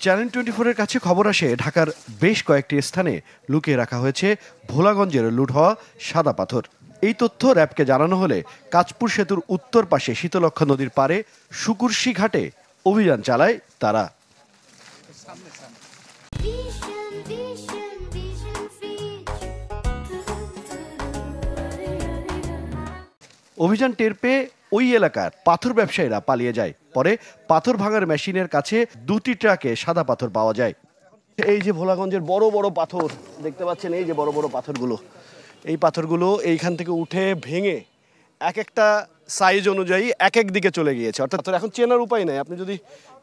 Channel 24-এর কাছে খবর আসে ঢাকার বেশ কয়েকটি স্থানে লুকিয়ে রাখা হয়েছে ভোলাগঞ্জের লুট হওয়া সাদা পাথর। এই তথ্য র্যাবকে জানানো হলে কাঁচপুর সেতুর উত্তর পাশে শীতলক্ষ্যা নদীর পাড়ে সুকুরশি ঘাটে অভিযান চালায় তারা। অভিযান টের পেয়ে ওই এলাকার পাথর ব্যবসায়ীরা পালিয়ে যায়। পরে পাথর ভাঙার মেশিনের কাছে 2টি ট্রাকে সাদা পাথর পাওয়া যায়। এই যে ভোলাগঞ্জের বড় বড় পাথর দেখতে পাচ্ছেন, এই যে বড় বড় পাথরগুলো, এই পাথরগুলো এইখান থেকে উঠে ভেঙে এক একটা সাইজ অনুযায়ী এক এক দিকে চলে গিয়েছে। অর্থাৎ এখন চেনার উপায় নেই। আপনি যদি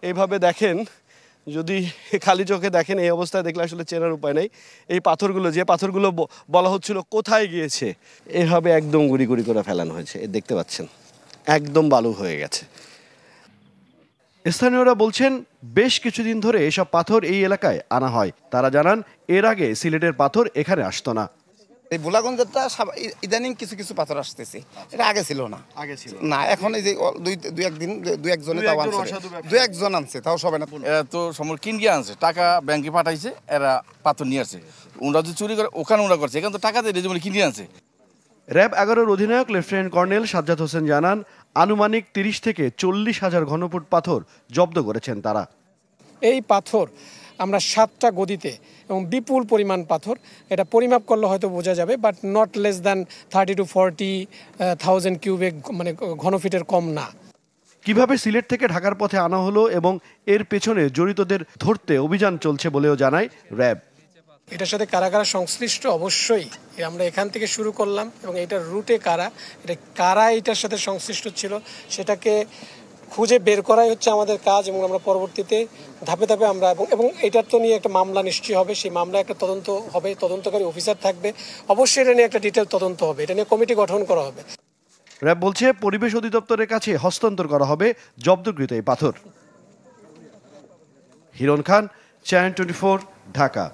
এইভাবে দেখেন, যদি খালি চোখে দেখেন, এই অবস্থায় দেখলে আসলে চেনার উপায় নেই। এই পাথরগুলো, যে পাথরগুলো বলা হচ্ছিল কোথায় গিয়েছে, এভাবে একদম গুড়ি গুড়ি করে ফেলানো হয়েছে। দেখতে পাচ্ছেন একদম বালু হয়ে গেছে। স্থানীয়রা বলছেন বেশ কিছুদিন ধরে এসব পাথর এই এলাকায় আনা হয়। তারা জানান এর আগে সিলেটের পাথর এখানে আসতো না। এই ভোলাগঞ্জেরটা ইদানিং কিছু কিছু পাথর আসতেছে, এটা আগে ছিল না। না, এখন এই যে দুই একজন আনছে, তাও সবাই না। এরা তো সময় কিন গিয়ে আনছে, টাকা ব্যাংকে পাঠাইছে, এরা পাথর নিয়ে আসছে। ওরা যদি চুরি করে ওখানে ওরা করছে, এখানে তো টাকা দিয়ে রেজমেন্ট কিনে আনছে। র্যাব 11-র অধিনায়ক লেফটেন্যান্ট কর্নেল সাজ্জাদ হোসেন জানান আনুমানিক 30 থেকে 40,000 ঘনফুট পাথর জব্দ করেছেন তারা। এই পাথর আমরা 7টা গদিতে এবং বিপুল পরিমাণ পাথর, এটা পরিমাপ করলে হয়তো বোঝা যাবে, but not less than 30 to 40,000 cubic, মানে ঘনফিটের কম না। কিভাবে সিলেট থেকে ঢাকার পথে আনা হলো এবং এর পেছনে জড়িতদের ধরতে অভিযান চলছে বলেও জানায় র্যাব। এটার সাথে কারা কারা সংশ্লিষ্ট, অবশ্যই আমরা এখান থেকে শুরু করলাম, এবং এটার রুটে কারা এটার সাথে সংশ্লিষ্ট ছিল সেটাকে খুঁজে বের করাই হচ্ছে আমাদের কাজ। এবং আমরা পরবর্তীতে ধাপে ধাপে আমরা এবং এটার তো নিয়ে একটা মামলা নিশ্চয়ই হবে, সেই মামলা একটা তদন্ত হবে, তদন্তকারী অফিসার থাকবে, অবশ্যই এটা নিয়ে একটা ডিটেল তদন্ত হবে, এটা নিয়ে কমিটি গঠন করা হবে। র্যাব বলছে পরিবেশ অধিদপ্তরের কাছে হস্তান্তর করা হবে জব্দকৃত এই পাথর। হিরণ খান, চ্যানেল 24, ঢাকা।